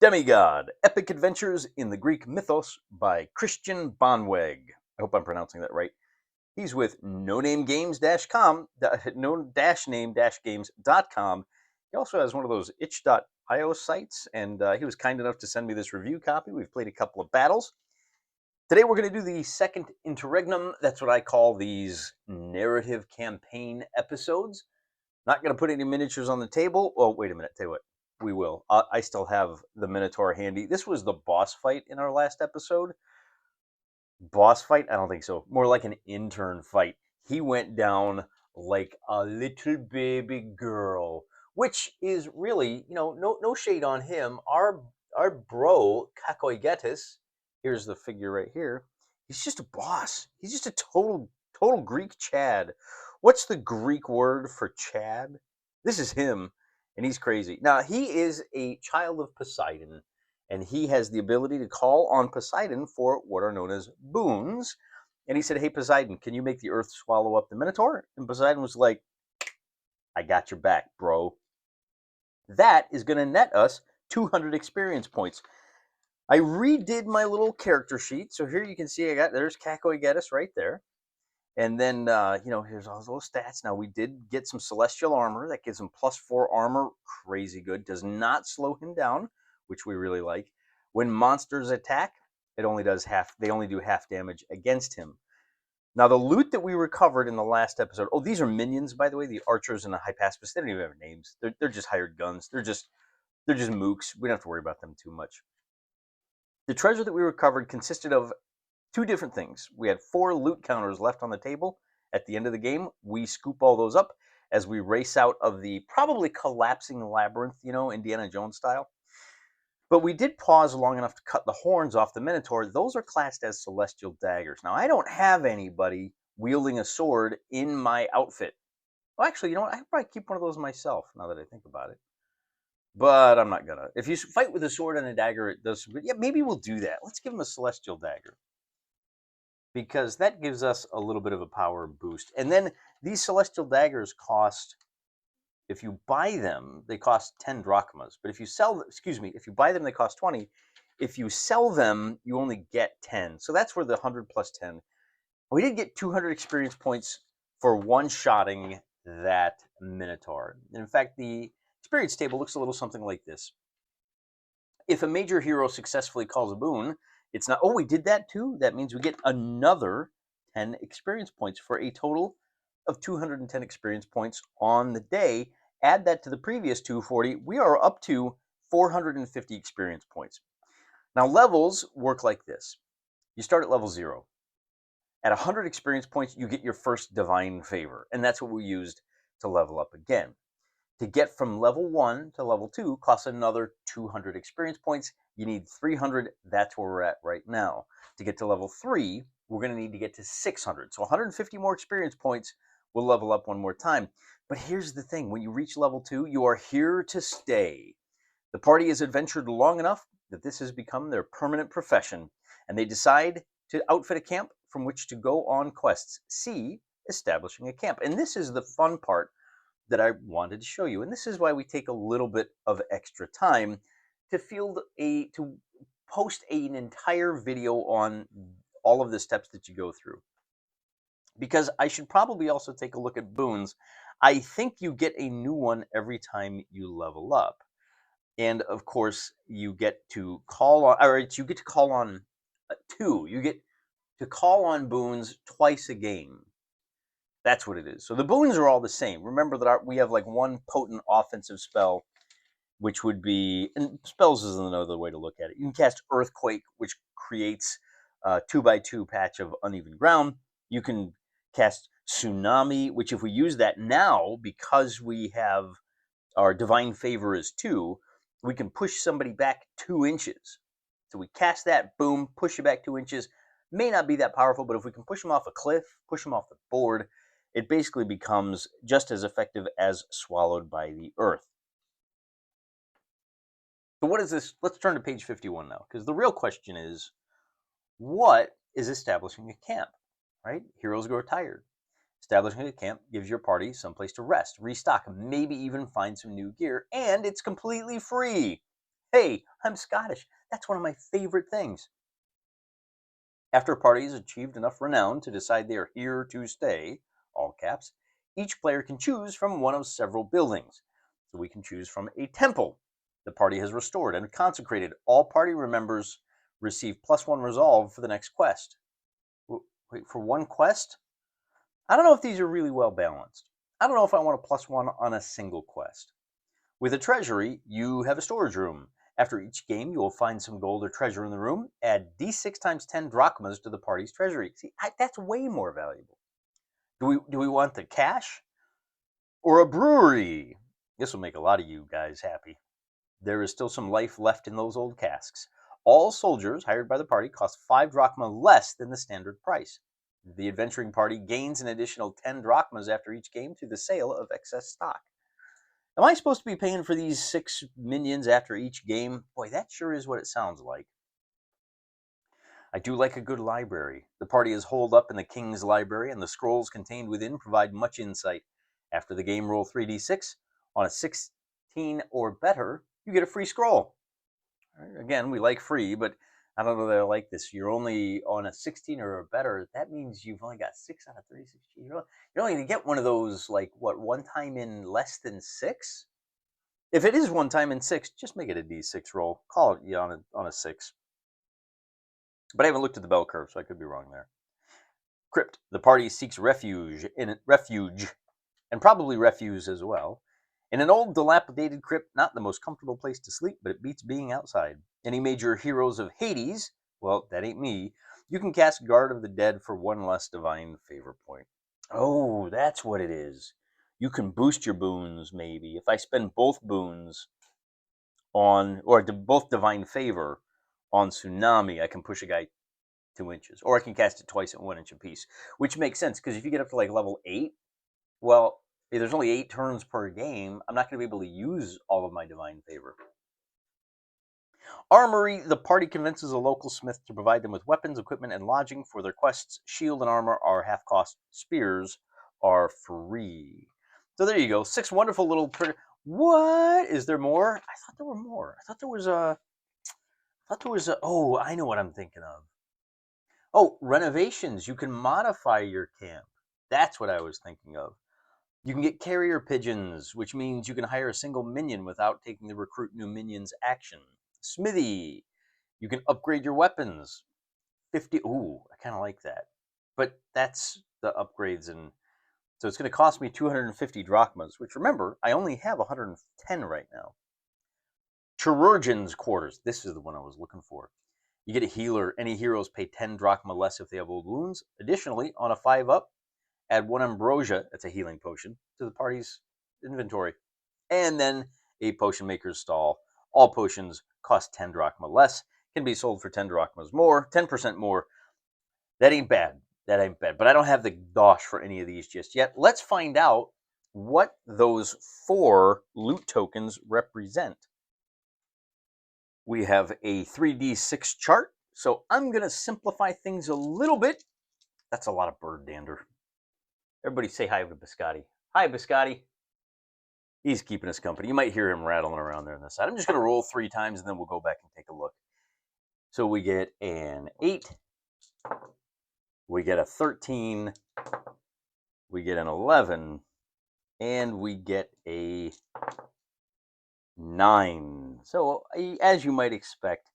Demigod, Epic Adventures in the Greek Mythos by Christian Bonweg. I hope I'm pronouncing that right. He's with no-name-games.com, no-name-games.com. He also has one of those itch.io sites, and he was kind enough to send me this review copy. We've played a couple of battles. Today we're going to do the second Interregnum. That's what I call these narrative campaign episodes. Not going to put any miniatures on the table. Oh, wait a minute. Tell you what. We will. I still have the Minotaur handy. This was the boss fight in our last episode. Boss fight? I don't think so. More like an intern fight. He went down like a little baby girl, which is really, no shade on him. Our bro, Kakoigetis, here's the figure right here. He's just a boss. He's just a total Greek Chad. What's the Greek word for Chad? This is him. And he's crazy. Now, he is a child of Poseidon, and he has the ability to call on Poseidon for what are known as boons. And he said, hey, Poseidon, can you make the earth swallow up the Minotaur? And Poseidon was like, I got your back, bro. That is going to net us 200 experience points. I redid my little character sheet. So here you can see there's Kakoigetis right there. And then, here's all those stats. Now, we did get some Celestial Armor. That gives him +4 armor. Crazy good. Does not slow him down, which we really like. When monsters attack, they only do half damage against him. Now, the loot that we recovered in the last episode. Oh, these are minions, by the way. The archers and the Hypaspis. They don't even have names. They're just hired guns. They're just mooks. We don't have to worry about them too much. The treasure that we recovered consisted of two different things. We had 4 loot counters left on the table. At the end of the game, we scoop all those up as we race out of the probably collapsing labyrinth, Indiana Jones style. But we did pause long enough to cut the horns off the Minotaur. Those are classed as celestial daggers. Now, I don't have anybody wielding a sword in my outfit. Well, actually, you know what? I could probably keep one of those myself, now that I think about it. But I'm not gonna. If you fight with a sword and a dagger, it does some good. Yeah, maybe we'll do that. Let's give him a celestial dagger, because that gives us a little bit of a power boost. And then these celestial daggers cost, if you buy them, they cost 10 drachmas. But if you if you buy them, they cost 20. If you sell them, you only get 10. So that's where the 100 plus 10. We did get 200 experience points for one-shotting that Minotaur. And in fact, the experience table looks a little something like this. If a major hero successfully calls a boon, it's not, oh, we did that too? That means we get another 10 experience points for a total of 210 experience points on the day. Add that to the previous 240. We are up to 450 experience points. Now, levels work like this. You start at level 0. At 100 experience points, you get your first divine favor. And that's what we used to level up again. To get from level 1 to level 2 costs another 200 experience points. You need 300. That's where we're at right now. To get to level 3, we're going to need to get to 600. So 150 more experience points will level up one more time. But here's the thing. When you reach level 2, you are here to stay. The party has adventured long enough that this has become their permanent profession, and they decide to outfit a camp from which to go on quests. See, establishing a camp. And this is the fun part that I wanted to show you. And this is why we take a little bit of extra time to post an entire video on all of the steps that you go through. Because I should probably also take a look at boons. I think you get a new one every time you level up. And of course, you get to call on, you get to call on 2. You get to call on boons twice a game. That's what it is. So the boons are all the same. Remember that we have like one potent offensive spell, which would be, and spells is another way to look at it. You can cast Earthquake, which creates a 2x2 patch of uneven ground. You can cast Tsunami, which if we use that now, because we have our Divine Favor is 2, we can push somebody back 2 inches. So we cast that, boom, push you back 2 inches. May not be that powerful, but if we can push them off a cliff, push them off the board, it basically becomes just as effective as swallowed by the earth. So what is this? Let's turn to page 51 now, because the real question is, what is establishing a camp, right? Heroes grow tired. Establishing a camp gives your party someplace to rest, restock, maybe even find some new gear, and it's completely free. Hey, I'm Scottish. That's one of my favorite things. After a party has achieved enough renown to decide they are here to stay, all caps, each player can choose from one of several buildings. So we can choose from a temple the party has restored and consecrated. All party members receive +1 resolve for the next quest. Wait, for one quest? I don't know if these are really well balanced. I don't know if I want a +1 on a single quest. With a treasury, you have a storage room. After each game, you will find some gold or treasure in the room. Add d6 times 10 drachmas to the party's treasury. See, that's way more valuable. Do we want the cash or a brewery? This will make a lot of you guys happy. There is still some life left in those old casks. All soldiers hired by the party cost 5 drachma less than the standard price. The adventuring party gains an additional 10 drachmas after each game through the sale of excess stock. Am I supposed to be paying for these 6 minions after each game? Boy, that sure is what it sounds like. I do like a good library. The party is holed up in the King's Library, and the scrolls contained within provide much insight. After the game, roll 3d6. On a 16 or better, you get a free scroll. Again, we like free, but I don't know that I like this. You're only on a 16 or better. That means you've only got 6 out of 36. You're only going to get one of those, like, what, one time in less than 6? If it is one time in 6, just make it a d6 roll. Call it on a 6. But I haven't looked at the bell curve, so I could be wrong there. Crypt. The party seeks refuge, and probably refuse as well. In an old, dilapidated crypt, not the most comfortable place to sleep, but it beats being outside. Any major heroes of Hades, well, that ain't me, you can cast Guard of the Dead for 1 less divine favor point. Oh, that's what it is. You can boost your boons, maybe. If I spend both boons on, or both divine favor on Tsunami, I can push a guy 2 inches. Or I can cast it twice at 1 inch apiece, which makes sense, because if you get up to like level 8, well, if there's only 8 turns per game, I'm not going to be able to use all of my divine favor. Armory. The party convinces a local smith to provide them with weapons, equipment, and lodging for their quests. Shield and armor are half cost. Spears are free. So there you go. 6 wonderful little... What? Is there more? I thought there were more. I thought there was a... Oh, I know what I'm thinking of. Oh, renovations. You can modify your camp. That's what I was thinking of. You can get carrier pigeons, which means you can hire a single minion without taking the recruit new minions action. Smithy. You can upgrade your weapons. 50. Ooh, I kind of like that. But that's the upgrades, and so it's going to cost me 250 drachmas, which, remember, I only have 110 right now. Chirurgeon's quarters. This is the one I was looking for. You get a healer. Any heroes pay 10 drachma less if they have old wounds. Additionally, on a 5-up, add 1 ambrosia, that's a healing potion, to the party's inventory. And then a potion maker's stall. All potions cost 10 drachma less, can be sold for 10 drachmas more, 10% more. That ain't bad. That ain't bad. But I don't have the dosh for any of these just yet. Let's find out what those 4 loot tokens represent. We have a 3d6 chart, so I'm going to simplify things a little bit. That's a lot of bird dander. Everybody say hi to Biscotti. Hi, Biscotti. He's keeping us company. You might hear him rattling around there on the side. I'm just going to roll 3 times, and then we'll go back and take a look. So we get an 8. We get a 13. We get an 11. And we get a 9. So, as you might expect,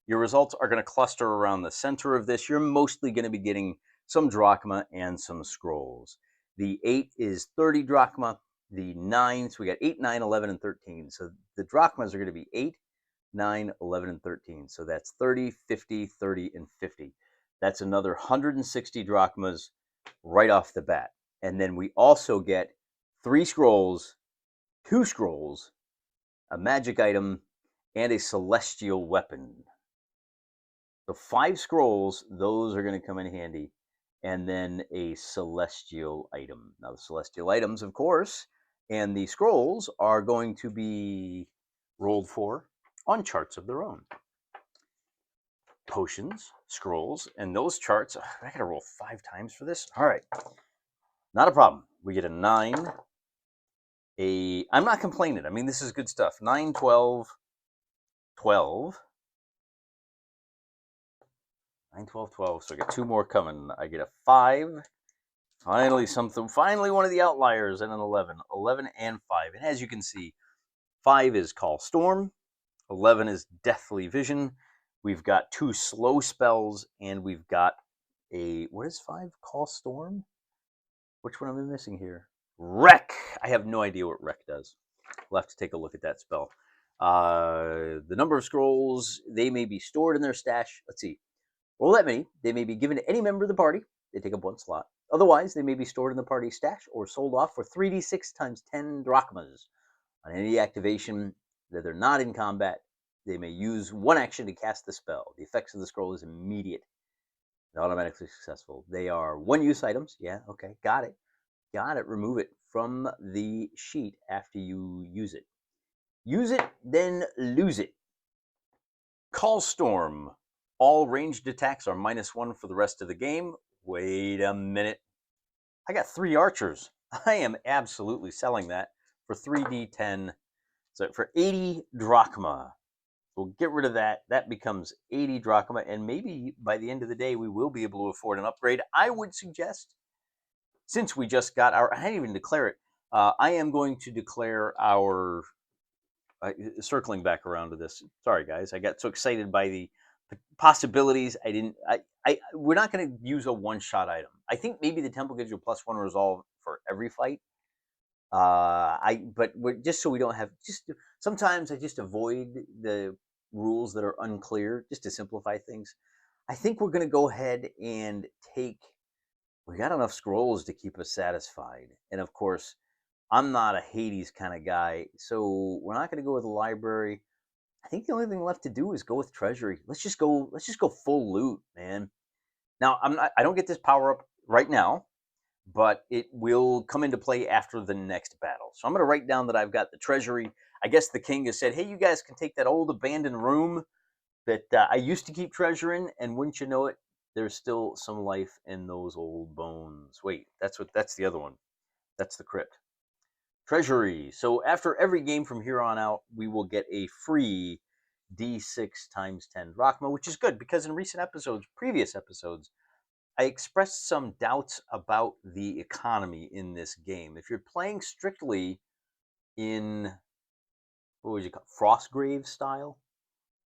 your results are going to cluster around the center of this. You're mostly going to be getting some drachma and some scrolls. The 8 is 30 drachma. The 9, so we got 8, 9, 11, and 13. So the drachmas are going to be 8, 9, 11, and 13. So that's 30, 50, 30, and 50. That's another 160 drachmas right off the bat. And then we also get 3 scrolls, 2 scrolls, a magic item, and a celestial weapon. So 5 scrolls, those are going to come in handy. And then a celestial item. Now the celestial items, of course, and the scrolls are going to be rolled for on charts of their own. Potions, scrolls, and those charts. I gotta roll 5 times for this. All right, not a problem. We get a 9. I'm not complaining. I mean, this is good stuff. 9, 12, 12. 9, 12, 12. So I get 2 more coming. I get a 5. Finally, something. Finally, one of the outliers, and an 11. 11 and 5. And as you can see, 5 is Call Storm. 11 is Deathly Vision. We've got 2 slow spells, and we've got a. What is 5? Call Storm? Which one am I missing here? Wreck. I have no idea what Wreck does. We'll have to take a look at that spell. The number of scrolls, they may be stored in their stash. Let's see. Roll that many. They may be given to any member of the party. They take up 1 slot. Otherwise, they may be stored in the party stash or sold off for 3d6 times 10 drachmas. On any activation that they're not in combat, they may use 1 action to cast the spell. The effects of the scroll is immediate and automatically successful. They are 1-use items. Yeah, okay, got it. Got it. Remove it from the sheet after you use it. Use it, then lose it. Call Storm. All ranged attacks are -1 for the rest of the game. Wait a minute. I got 3 archers. I am absolutely selling that for 3d10. So for 80 drachma. We'll get rid of that. That becomes 80 drachma. And maybe by the end of the day, we will be able to afford an upgrade. I would suggest, since we just got our, I didn't even declare it. I am going to declare our, circling back around to this. Sorry, guys. I got so excited by the possibilities. We're not going to use a 1-shot item. I think maybe the temple gives you a +1 resolve for every fight. But just so we don't have, sometimes I just avoid the rules that are unclear just to simplify things. I think we're going to go ahead and take, we got enough scrolls to keep us satisfied. And of course, I'm not a Hades kind of guy, so we're not going to go with the library. I think the only thing left to do is go with treasury. Let's just go full loot, man. Now, I don't get this power up right now, but it will come into play after the next battle. So I'm going to write down that I've got the treasury. I guess the king has said, hey, you guys can take that old abandoned room that I used to keep treasure in, and wouldn't you know it, there's still some life in those old bones. Wait, that's the other one. That's the crypt. Treasury. So after every game from here on out, we will get a free D6 times 10 drachma, which is good because in recent episodes, previous episodes, I expressed some doubts about the economy in this game. If you're playing strictly in, what would you call it, Frostgrave style,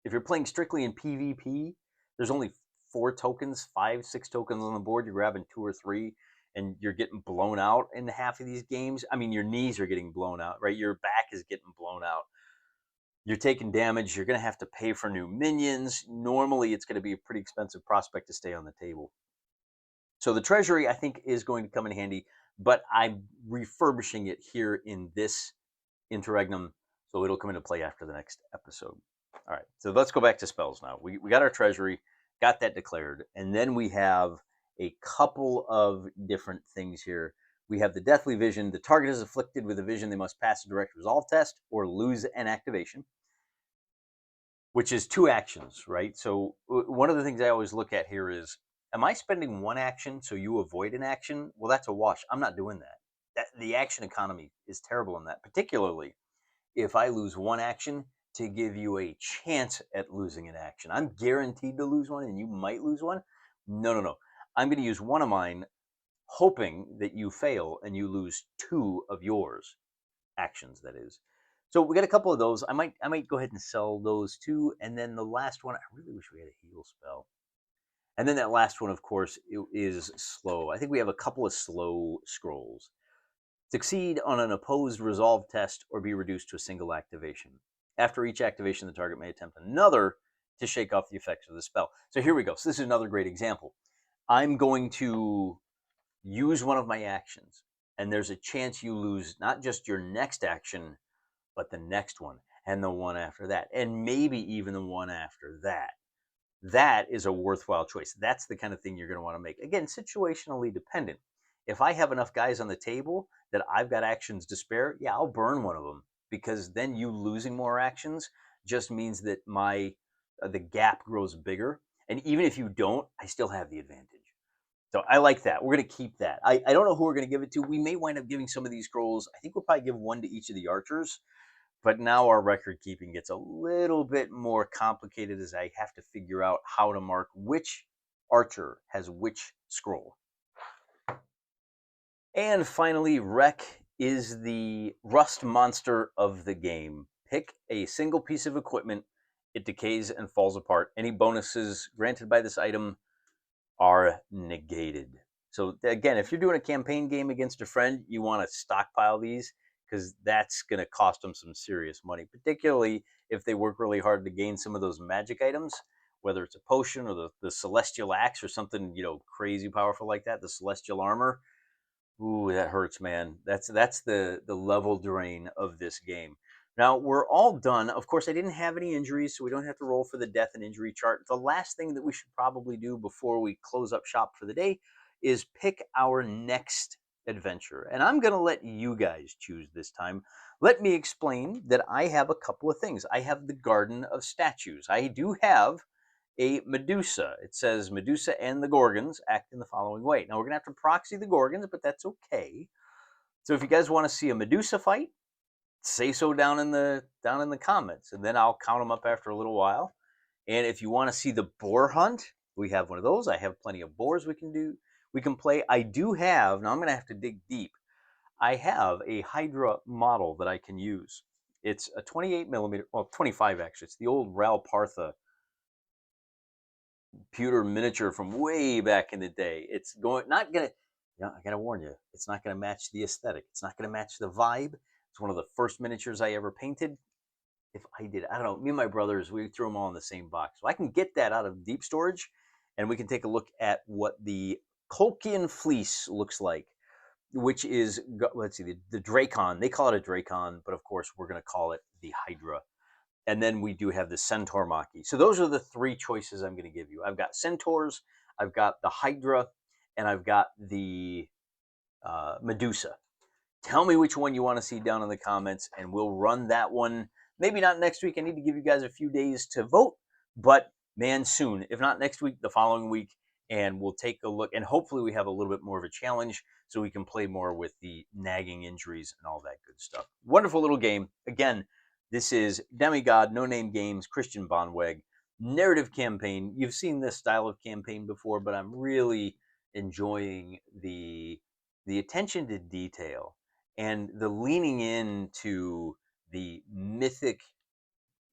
if you're playing strictly in PvP, there's only 4 tokens, 5, 6 tokens on the board. You're grabbing 2 or 3, and you're getting blown out in half of these games. I mean, your knees are getting blown out, right? Your back is getting blown out. You're taking damage. You're going to have to pay for new minions. Normally, it's going to be a pretty expensive prospect to stay on the table. So the treasury, I think, is going to come in handy, but I'm refurbishing it here in this Interregnum, so it'll come into play after the next episode. All right, so let's go back to spells now. We got our treasury, got that declared, and then we have a couple of different things here. We have the Deathly Vision. The target is afflicted with a vision. They must pass a direct resolve test or lose an activation, which is 2 actions, right? So one of the things I always look at here is, am I spending 1 action so you avoid an action? Well, that's a wash. I'm not doing that. The action economy is terrible in that, particularly if I lose 1 action to give you a chance at losing an action. I'm guaranteed to lose one and you might lose one. No. I'm going to use 1 of mine, hoping that you fail and you lose 2 of yours. Actions, that is. So we got a couple of those. I might go ahead and sell those 2. And then the last one, I really wish we had a heal spell. And then that last one, of course, is slow. I think we have a couple of slow scrolls. Succeed on an opposed resolve test or be reduced to a single activation. After each activation, the target may attempt another to shake off the effects of the spell. So here we go. So this is another great example. I'm going to use one of my actions, and there's a chance you lose not just your next action, but the next one, and the one after that, and maybe even the one after that. That is a worthwhile choice. That's the kind of thing you're going to want to make. Again, situationally dependent. If I have enough guys on the table that I've got actions to spare, yeah, I'll burn one of them, because then you losing more actions just means that the gap grows bigger. And even if you don't, I still have the advantage. So I like that. We're going to keep that. I don't know who we're going to give it to. We may wind up giving some of these scrolls. I think we'll probably give 1 to each of the archers. But now our record keeping gets a little bit more complicated as I have to figure out how to mark which archer has which scroll. And finally, Wreck is the rust monster of the game. Pick a single piece of equipment, it decays and falls apart. Any bonuses granted by this item are negated. So again, if you're doing a campaign game against a friend, you want to stockpile these because that's going to cost them some serious money, particularly if they work really hard to gain some of those magic items, whether it's a potion or the celestial axe or something, crazy powerful like that, the celestial armor. Ooh, that hurts, man. That's the level drain of this game. Now we're all done. Of course, I didn't have any injuries, so we don't have to roll for the death and injury chart. The last thing that we should probably do before we close up shop for the day is pick our next adventure. And I'm going to let you guys choose this time. Let me explain that I have a couple of things. I have the Garden of Statues. I do have a Medusa. It says Medusa and the Gorgons act in the following way. Now we're gonna have to proxy the Gorgons, but that's okay. So if you guys want to see a Medusa fight, say so down in the comments, and then I'll count them up after a little while. And if you want to see the boar hunt, we have one of those. I have plenty of boars we can do. We can play. I do have, now I'm gonna have to dig deep. I have a Hydra model that I can use. It's a 28 millimeter, well, 25 actually. It's the old Ral Partha pewter miniature from way back in the day. It's not gonna, I gotta warn you, it's not gonna match the aesthetic. It's not gonna match the vibe. It's one of the first miniatures I ever painted. If I did, I don't know, me and my brothers, we threw them all in the same box. So I can get that out of deep storage and we can take a look at what the Colchian Fleece looks like, which is, let's see, the Dracon. They call it a Dracon, but of course we're gonna call it the Hydra. And then we do have the Centaur Maki. So those are the three choices I'm going to give you. I've got Centaurs, I've got the Hydra, and I've got the Medusa. Tell me which one you want to see down in the comments, and we'll run that one. Maybe not next week. I need to give you guys a few days to vote, but man, soon. If not next week, the following week, and we'll take a look. And hopefully we have a little bit more of a challenge so we can play more with the nagging injuries and all that good stuff. Wonderful little game. Again, this is Demigod, No Name Games, Christian Bonweg, narrative campaign. You've seen this style of campaign before, but I'm really enjoying the attention to detail and the leaning into the mythic.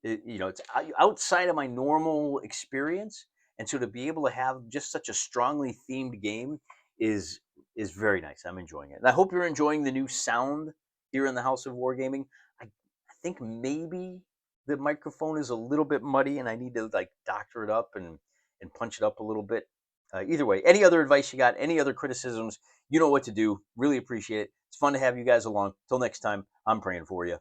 It's outside of my normal experience, and so to be able to have just such a strongly themed game is very nice. I'm enjoying it, and I hope you're enjoying the new sound here in the House of Wargaming. I think maybe the microphone is a little bit muddy, and I need to like doctor it up and punch it up a little bit. Either way, any other advice you got, any other criticisms, you know what to do. Really appreciate it. It's fun to have you guys along. Till next time, I'm praying for you.